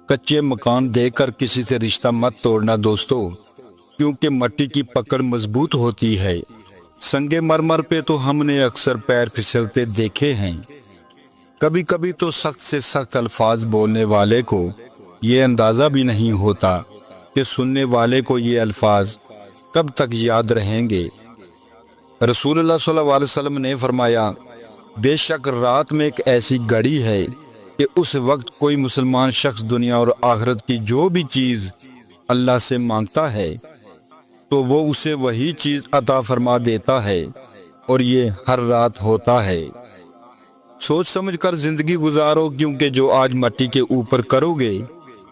کچے مکان دیکھ کر کسی سے رشتہ مت توڑنا دوستو، کیونکہ مٹی کی پکڑ مضبوط ہوتی ہے۔ سنگ مرمر پہ تو ہم نے اکثر پیر پھسلتے دیکھے ہیں۔ کبھی کبھی تو سخت سے سخت الفاظ بولنے والے کو یہ اندازہ بھی نہیں ہوتا کہ سننے والے کو یہ الفاظ کب تک یاد رہیں گے۔ رسول اللہ صلی اللہ علیہ وسلم نے فرمایا، بے شک رات میں ایک ایسی گھڑی ہے کہ اس وقت کوئی مسلمان شخص دنیا اور آخرت کی جو بھی چیز اللہ سے مانگتا ہے تو وہ اسے وہی چیز عطا فرما دیتا ہے، اور یہ ہر رات ہوتا ہے۔ سوچ سمجھ کر زندگی گزارو، کیونکہ جو آج مٹی کے اوپر کرو گے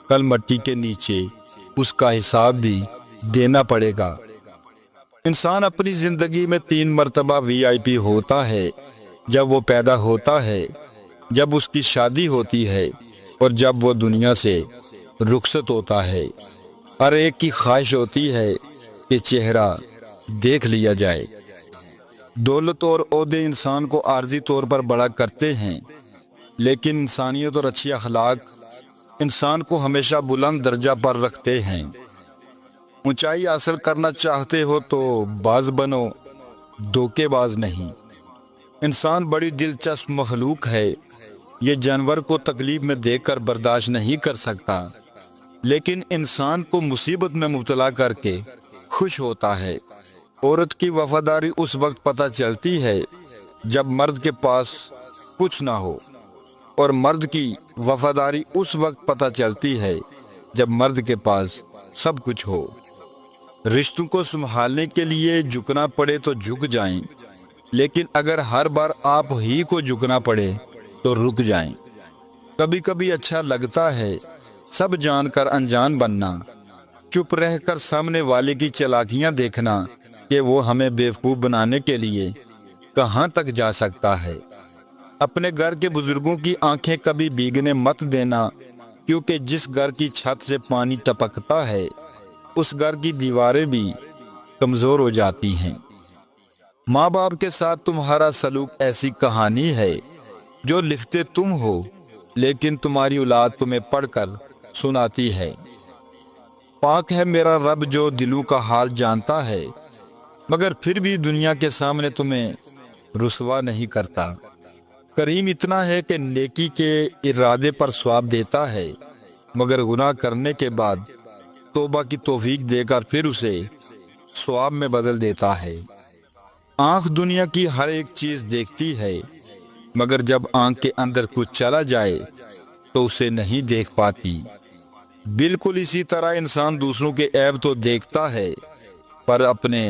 کل مٹی کے نیچے اس کا حساب بھی دینا پڑے گا۔ انسان اپنی زندگی میں 3 مرتبہ VIP ہوتا ہے، جب وہ پیدا ہوتا ہے، جب اس کی شادی ہوتی ہے، اور جب وہ دنیا سے رخصت ہوتا ہے۔ ہر ایک کی خواہش ہوتی ہے کہ چہرہ دیکھ لیا جائے۔ دولت اور عہدے انسان کو عارضی طور پر بڑا کرتے ہیں، لیکن انسانیت اور اچھی اخلاق انسان کو ہمیشہ بلند درجہ پر رکھتے ہیں۔ اونچائی حاصل کرنا چاہتے ہو تو باز بنو، دھوکے باز نہیں۔ انسان بڑی دلچسپ مخلوق ہے۔ یہ جانور کو تکلیف میں دیکھ کر برداشت نہیں کر سکتا، لیکن انسان کو مصیبت میں مبتلا کر کے خوش ہوتا ہے۔ عورت کی وفاداری اس وقت پتہ چلتی ہے جب مرد کے پاس کچھ نہ ہو، اور مرد کی وفاداری اس وقت پتہ چلتی ہے جب مرد کے پاس سب کچھ ہو۔ رشتوں کو سنبھالنے کے لیے جھکنا پڑے تو جھک جائیں، لیکن اگر ہر بار آپ ہی کو جھکنا پڑے تو رک جائیں۔ کبھی کبھی اچھا لگتا ہے سب جان کر انجان بننا، چپ رہ کر سامنے والے کی چالاکیاں دیکھنا کہ وہ ہمیں بیوقوف بنانے کے لیے کہاں تک جا سکتا ہے۔ اپنے گھر کے بزرگوں کی آنکھیں کبھی بھیگنے مت دینا، کیونکہ جس گھر کی چھت سے پانی ٹپکتا ہے اس گھر کی دیواریں بھی کمزور ہو جاتی ہیں۔ ماں باپ کے ساتھ تمہارا سلوک ایسی کہانی ہے جو لکھتے تم ہو، لیکن تمہاری اولاد تمہیں پڑھ کر سناتی ہے۔ پاک ہے میرا رب جو دلوں کا حال جانتا ہے، مگر پھر بھی دنیا کے سامنے تمہیں رسوا نہیں کرتا۔ کریم اتنا ہے کہ نیکی کے ارادے پر ثواب دیتا ہے، مگر گناہ کرنے کے بعد توبہ کی توفیق دے کر پھر اسے ثواب میں بدل دیتا ہے۔ آنکھ دنیا کی ہر ایک چیز دیکھتی ہے، مگر جب آنکھ کے اندر کچھ چلا جائے تو اسے نہیں دیکھ پاتی۔ بالکل اسی طرح انسان دوسروں کے عیب تو دیکھتا ہے، پر اپنے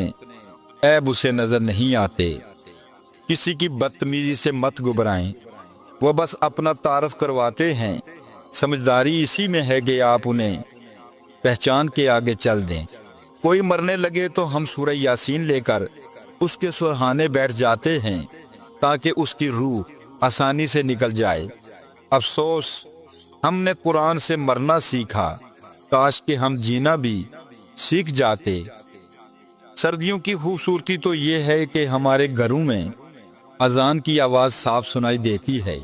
عیب اسے نظر نہیں آتے۔ کسی کی بدتمیزی سے مت گھبرائیں، وہ بس اپنا تعارف کرواتے ہیں۔ سمجھداری اسی میں ہے کہ آپ انہیں پہچان کے آگے چل دیں۔ کوئی مرنے لگے تو ہم سورہ یاسین لے کر اس کے سرہانے بیٹھ جاتے ہیں تاکہ اس کی روح آسانی سے نکل جائے۔ افسوس ہم نے قرآن سے مرنا سیکھا، کاش کہ ہم جینا بھی سیکھ جاتے۔ سردیوں کی خوبصورتی تو یہ ہے کہ ہمارے گھروں میں اذان کی آواز صاف سنائی دیتی ہے۔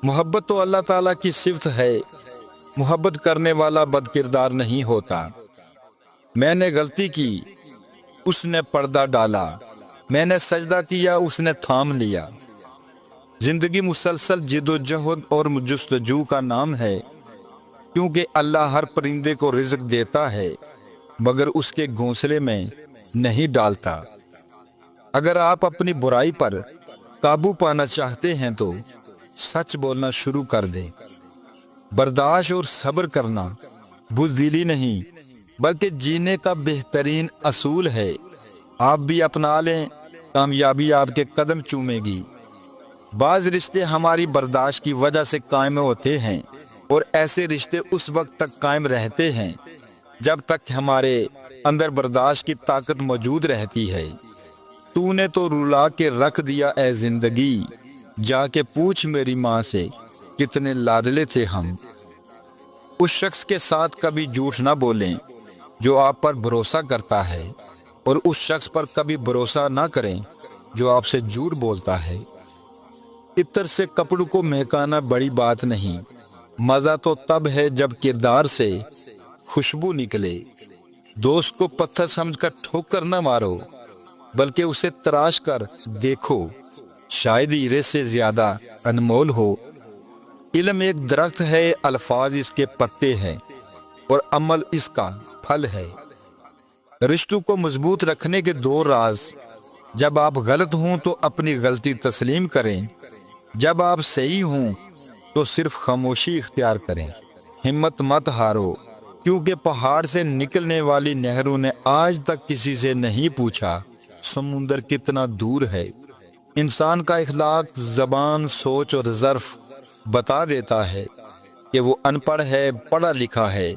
محبت تو اللہ تعالیٰ کی صفت ہے، محبت کرنے والا بد کردار نہیں ہوتا۔ میں نے غلطی کی، اس نے پردہ ڈالا، میں نے سجدہ کیا، اس نے تھام لیا۔ زندگی مسلسل جد و جہد اور جستجو کا نام ہے، کیونکہ اللہ ہر پرندے کو رزق دیتا ہے مگر اس کے گھونسلے میں نہیں ڈالتا۔ اگر آپ اپنی برائی پر قابو پانا چاہتے ہیں تو سچ بولنا شروع کر دیں۔ برداشت اور صبر کرنا بزدلی نہیں بلکہ جینے کا بہترین اصول ہے۔ آپ بھی اپنا لیں، کامیابی آپ کے قدم چومے گی۔ بعض رشتے ہماری برداشت کی وجہ سے قائم ہوتے ہیں، اور ایسے رشتے اس وقت تک قائم رہتے ہیں جب تک ہمارے اندر برداشت کی طاقت موجود رہتی ہے۔ تو نے تو رلا کے رکھ دیا اے زندگی، جا کے پوچھ میری ماں سے کتنے لاڈلے تھے ہم۔ اس شخص کے ساتھ کبھی جھوٹ نہ بولیں جو آپ پر بھروسہ کرتا ہے، اور اس شخص پر کبھی بھروسہ نہ کریں جو آپ سے جھوٹ بولتا ہے۔ عطر سے کپڑوں کو مہکانا بڑی بات نہیں، مزہ تو تب ہے جب کردار سے خوشبو نکلے۔ دوست کو پتھر سمجھ کر ٹھوکر نہ مارو، بلکہ اسے تراش کر دیکھو، شاید ہیرے سے زیادہ انمول ہو۔ علم ایک درخت ہے، الفاظ اس کے پتے ہیں، اور عمل اس کا پھل ہے۔ رشتوں کو مضبوط رکھنے کے دو راز: جب آپ غلط ہوں تو اپنی غلطی تسلیم کریں، جب آپ صحیح ہوں تو صرف خاموشی اختیار کریں۔ ہمت مت ہارو، کیونکہ پہاڑ سے نکلنے والی نہروں نے آج تک کسی سے نہیں پوچھا سمندر کتنا دور ہے۔ انسان کا اخلاق، زبان، سوچ اور ظرف بتا دیتا ہے کہ وہ ان پڑھ ہے، پڑھا لکھا ہے،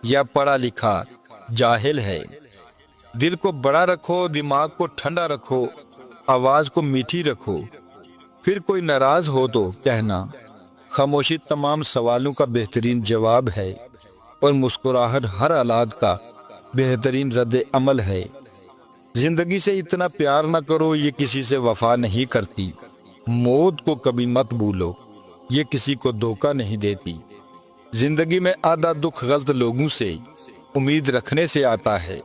یا پڑھا لکھا جاہل ہے۔ دل کو بڑا رکھو، دماغ کو ٹھنڈا رکھو، آواز کو میٹھی رکھو۔ پھر کوئی ناراض ہو تو کہنا، خاموشی تمام سوالوں کا بہترین جواب ہے، اور مسکراہٹ ہر حالات کا بہترین رد عمل ہے۔ زندگی سے اتنا پیار نہ کرو، یہ کسی سے وفا نہیں کرتی۔ موت کو کبھی مت بھولو، یہ کسی کو دھوکہ نہیں دیتی۔ زندگی میں آدھا دکھ غلط لوگوں سے امید رکھنے سے آتا ہے،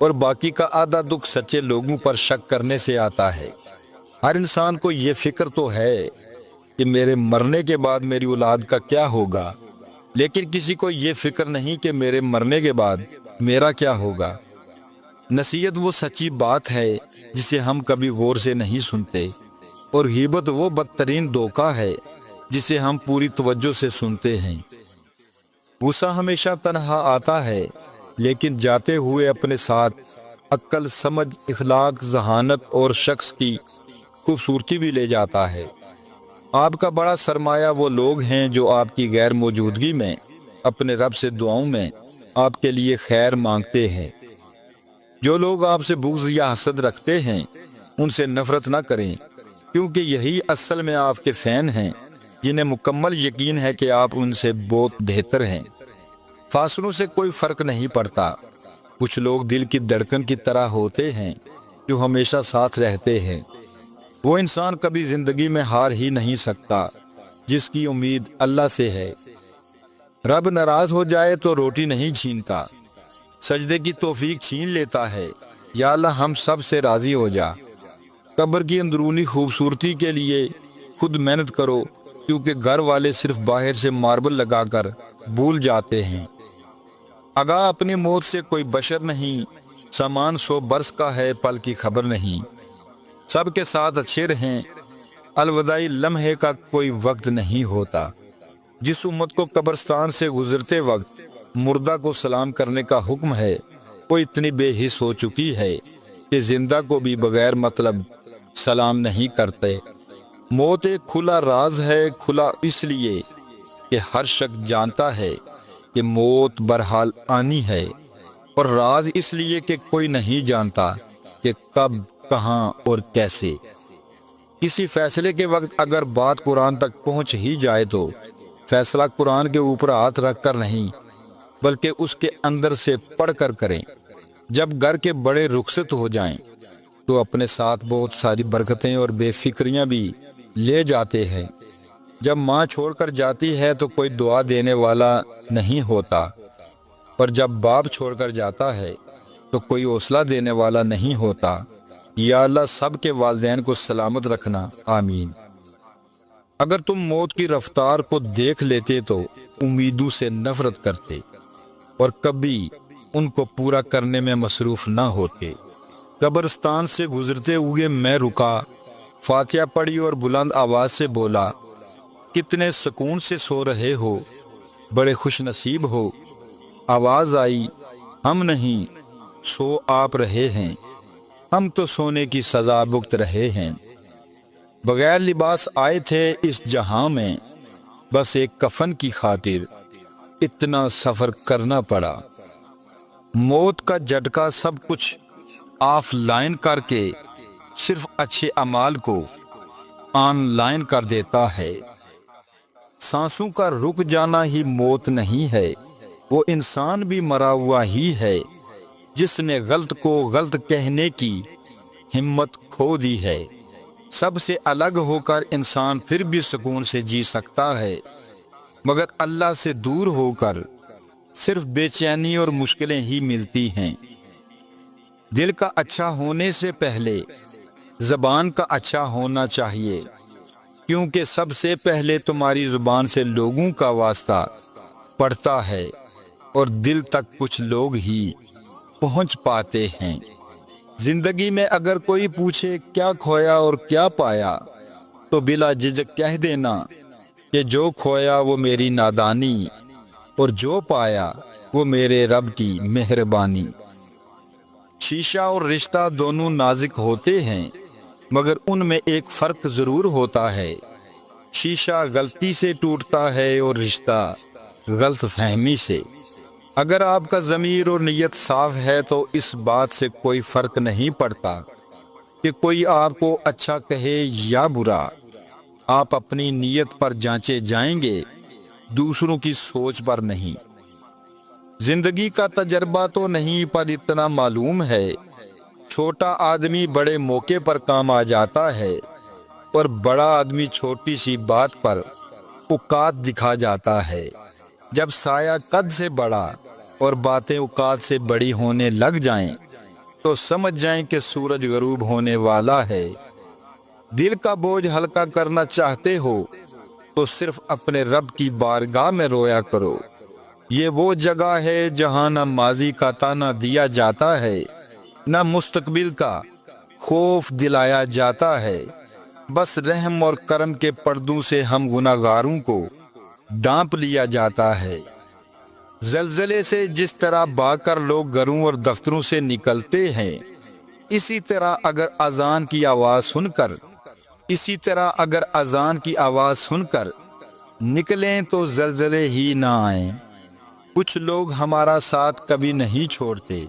اور باقی کا آدھا دکھ سچے لوگوں پر شک کرنے سے آتا ہے۔ ہر انسان کو یہ فکر تو ہے کہ میرے مرنے کے بعد میری اولاد کا کیا ہوگا، لیکن کسی کو یہ فکر نہیں کہ میرے مرنے کے بعد میرا کیا ہوگا۔ نصیحت وہ سچی بات ہے جسے ہم کبھی غور سے نہیں سنتے، اور غیبت وہ بدترین دھوکہ ہے جسے ہم پوری توجہ سے سنتے ہیں۔ غصہ ہمیشہ تنہا آتا ہے، لیکن جاتے ہوئے اپنے ساتھ عقل، سمجھ، اخلاق، ذہانت اور شخص کی خوبصورتی بھی لے جاتا ہے۔ آپ کا بڑا سرمایہ وہ لوگ ہیں جو آپ کی غیر موجودگی میں اپنے رب سے دعاؤں میں آپ کے لیے خیر مانگتے ہیں۔ جو لوگ آپ سے بغض یا حسد رکھتے ہیں، ان سے نفرت نہ کریں، کیونکہ یہی اصل میں آپ کے فین ہیں، جنہیں مکمل یقین ہے کہ آپ ان سے بہت بہتر ہیں۔ فاصلوں سے کوئی فرق نہیں پڑتا۔ کچھ لوگ دل کی دھڑکن کی طرح ہوتے ہیں جو ہمیشہ ساتھ رہتے ہیں۔ وہ انسان کبھی زندگی میں ہار ہی نہیں سکتا جس کی امید اللہ سے ہے۔ رب ناراض ہو جائے تو روٹی نہیں چھینتا، سجدے کی توفیق چھین لیتا ہے۔ یا اللہ ہم سب سے راضی ہو جا۔ قبر کی اندرونی خوبصورتی کے لیے خود محنت کرو، کیونکہ گھر والے صرف باہر سے ماربل لگا کر بھول جاتے ہیں۔ آگاہ اپنی موت سے کوئی بشر نہیں، سامان 100 برس کا ہے، پل کی خبر نہیں۔ سب کے ساتھ اچھے رہیں، الوداعی لمحے کا کوئی وقت نہیں ہوتا۔ جس امت کو قبرستان سے گزرتے وقت مردہ کو سلام کرنے کا حکم ہے، وہ اتنی بے حس ہو چکی ہے کہ زندہ کو بھی بغیر مطلب سلام نہیں کرتے۔ موت ایک کھلا راز ہے، کھلا اس لیے کہ ہر شخص جانتا ہے کہ موت برحال آنی ہے، اور راز اس لیے کہ کوئی نہیں جانتا کہ کب، کہاں اور کیسے۔ کسی فیصلے کے وقت اگر بات قرآن تک پہنچ ہی جائے تو فیصلہ قرآن کے اوپر ہاتھ رکھ کر نہیں، بلکہ اس کے اندر سے پڑھ کر کریں۔ جب گھر کے بڑے رخصت ہو جائیں تو اپنے ساتھ بہت ساری برکتیں اور بے فکریاں بھی لے جاتے ہیں۔ جب ماں چھوڑ کر جاتی ہے تو کوئی دعا دینے والا نہیں ہوتا، اور جب باپ چھوڑ کر جاتا ہے تو کوئی حوصلہ دینے والا نہیں ہوتا۔ یا اللہ سب کے والدین کو سلامت رکھنا، آمین۔ اگر تم موت کی رفتار کو دیکھ لیتے تو امیدوں سے نفرت کرتے، اور کبھی ان کو پورا کرنے میں مصروف نہ ہوتے۔ قبرستان سے گزرتے ہوئے میں رکا، فاتحہ پڑھی اور بلند آواز سے بولا، کتنے سکون سے سو رہے ہو، بڑے خوش نصیب ہو۔ آواز آئی، ہم نہیں، سو آپ رہے ہیں، ہم تو سونے کی سزا بھگت رہے ہیں۔ بغیر لباس آئے تھے اس جہاں میں، بس ایک کفن کی خاطر اتنا سفر کرنا پڑا۔ موت کا جھٹکا سب کچھ آف لائن کر کے صرف اچھے اعمال کو آن لائن کر دیتا ہے۔ سانسوں کا رک جانا ہی موت نہیں ہے، وہ انسان بھی مرا ہوا ہی ہے جس نے غلط کو غلط کہنے کی ہمت کھو دی ہے۔ سب سے الگ ہو کر انسان پھر بھی سکون سے جی سکتا ہے، مگر اللہ سے دور ہو کر صرف بے چینی اور مشکلیں ہی ملتی ہیں۔ دل کا اچھا ہونے سے پہلے زبان کا اچھا ہونا چاہیے، کیونکہ سب سے پہلے تمہاری زبان سے لوگوں کا واسطہ پڑتا ہے اور دل تک کچھ لوگ ہی پہنچ پاتے ہیں۔ زندگی میں اگر کوئی پوچھے کیا کھویا اور کیا پایا، تو بلا جھجک کہہ دینا کہ جو کھویا وہ میری نادانی اور جو پایا وہ میرے رب کی مہربانی۔ شیشہ اور رشتہ دونوں نازک ہوتے ہیں، مگر ان میں ایک فرق ضرور ہوتا ہے۔ شیشہ غلطی سے ٹوٹتا ہے اور رشتہ غلط فہمی سے۔ اگر آپ کا ضمیر اور نیت صاف ہے تو اس بات سے کوئی فرق نہیں پڑتا کہ کوئی آپ کو اچھا کہے یا برا۔ آپ اپنی نیت پر جانچے جائیں گے، دوسروں کی سوچ پر نہیں۔ زندگی کا تجربہ تو نہیں، پر اتنا معلوم ہے، چھوٹا آدمی بڑے موقع پر کام آ جاتا ہے اور بڑا آدمی چھوٹی سی بات پر اوقات دکھا جاتا ہے۔ جب سایہ قد سے بڑا اور باتیں اوقات سے بڑی ہونے لگ جائیں تو سمجھ جائیں کہ سورج غروب ہونے والا ہے۔ دل کا بوجھ ہلکا کرنا چاہتے ہو تو صرف اپنے رب کی بارگاہ میں رویا کرو۔ یہ وہ جگہ ہے جہاں نہ ماضی کا تانا دیا جاتا ہے، نہ مستقبل کا خوف دلایا جاتا ہے۔ بس رحم اور کرم کے پردوں سے ہم گناہگاروں کو ڈانپ لیا جاتا ہے۔ زلزلے سے جس طرح بھاگ کر لوگ گھروں اور دفتروں سے نکلتے ہیں، اسی طرح اگر اذان کی آواز سن کر نکلیں تو زلزلے ہی نہ آئیں۔ کچھ لوگ ہمارا ساتھ کبھی نہیں چھوڑتے،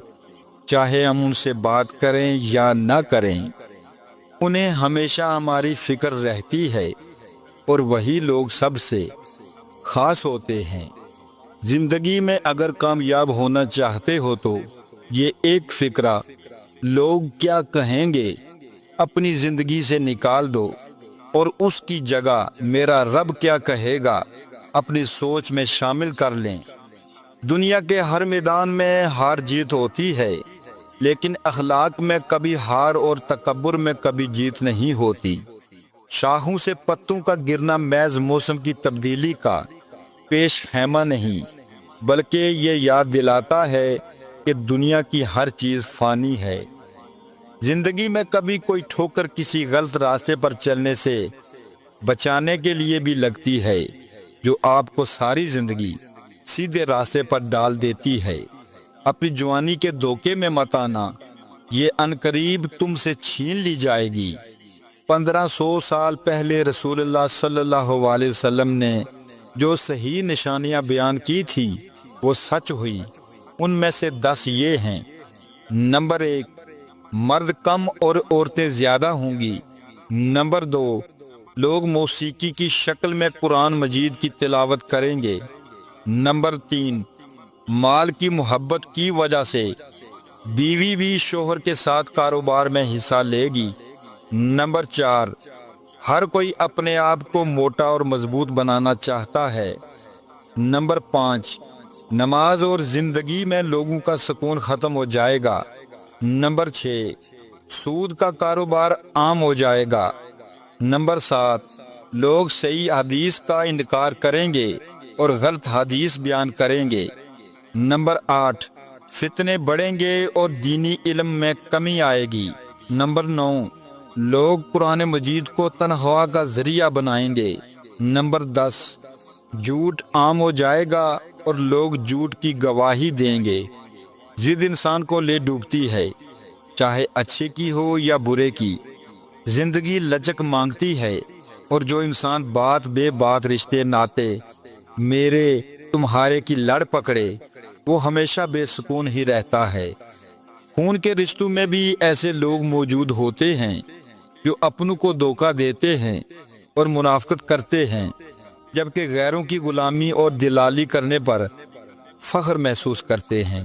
چاہے ہم ان سے بات کریں یا نہ کریں، انہیں ہمیشہ ہماری فکر رہتی ہے، اور وہی لوگ سب سے خاص ہوتے ہیں۔ زندگی میں اگر کامیاب ہونا چاہتے ہو تو یہ ایک فکرہ لوگ کیا کہیں گے اپنی زندگی سے نکال دو، اور اس کی جگہ میرا رب کیا کہے گا اپنی سوچ میں شامل کر لیں۔ دنیا کے ہر میدان میں ہار جیت ہوتی ہے، لیکن اخلاق میں کبھی ہار اور تکبر میں کبھی جیت نہیں ہوتی۔ شاخوں سے پتوں کا گرنا محض موسم کی تبدیلی کا پیش خیمہ نہیں، بلکہ یہ یاد دلاتا ہے کہ دنیا کی ہر چیز فانی ہے۔ زندگی میں کبھی کوئی ٹھوکر کسی غلط راستے پر چلنے سے بچانے کے لیے بھی لگتی ہے، جو آپ کو ساری زندگی سیدھے راستے پر ڈال دیتی ہے۔ اپنی جوانی کے دھوکے میں مت آنا، یہ عنقریب تم سے چھین لی جائے گی۔ 1500 سال پہلے رسول اللہ صلی اللہ علیہ وسلم نے جو صحیح نشانیاں بیان کی تھی وہ سچ ہوئی۔ ان میں سے 10 یہ ہیں۔ نمبر 1، مرد کم اور عورتیں زیادہ ہوں گی۔ نمبر 2، لوگ موسیقی کی شکل میں قرآن مجید کی تلاوت کریں گے۔ نمبر 3، مال کی محبت کی وجہ سے بیوی بھی شوہر کے ساتھ کاروبار میں حصہ لے گی۔ نمبر 4، ہر کوئی اپنے آپ کو موٹا اور مضبوط بنانا چاہتا ہے۔ نمبر 5، نماز اور زندگی میں لوگوں کا سکون ختم ہو جائے گا۔ نمبر 6، سود کا کاروبار عام ہو جائے گا۔ نمبر 7، لوگ صحیح حدیث کا انکار کریں گے اور غلط حدیث بیان کریں گے۔ نمبر 8، فتنے بڑھیں گے اور دینی علم میں کمی آئے گی۔ نمبر 9، لوگ قرآن مجید کو تنخواہ کا ذریعہ بنائیں گے۔ نمبر 10، جھوٹ عام ہو جائے گا اور لوگ جھوٹ کی گواہی دیں گے۔ ضد انسان کو لے ڈوبتی ہے، چاہے اچھے کی ہو یا برے کی۔ زندگی لچک مانگتی ہے، اور جو انسان بات بے بات رشتے ناتے میرے تمہارے کی لڑ پکڑے، وہ ہمیشہ بے سکون ہی رہتا ہے۔ خون کے رشتوں میں بھی ایسے لوگ موجود ہوتے ہیں جو اپنوں کو دھوکہ دیتے ہیں اور منافقت کرتے ہیں، جبکہ غیروں کی غلامی اور دلالی کرنے پر فخر محسوس کرتے ہیں۔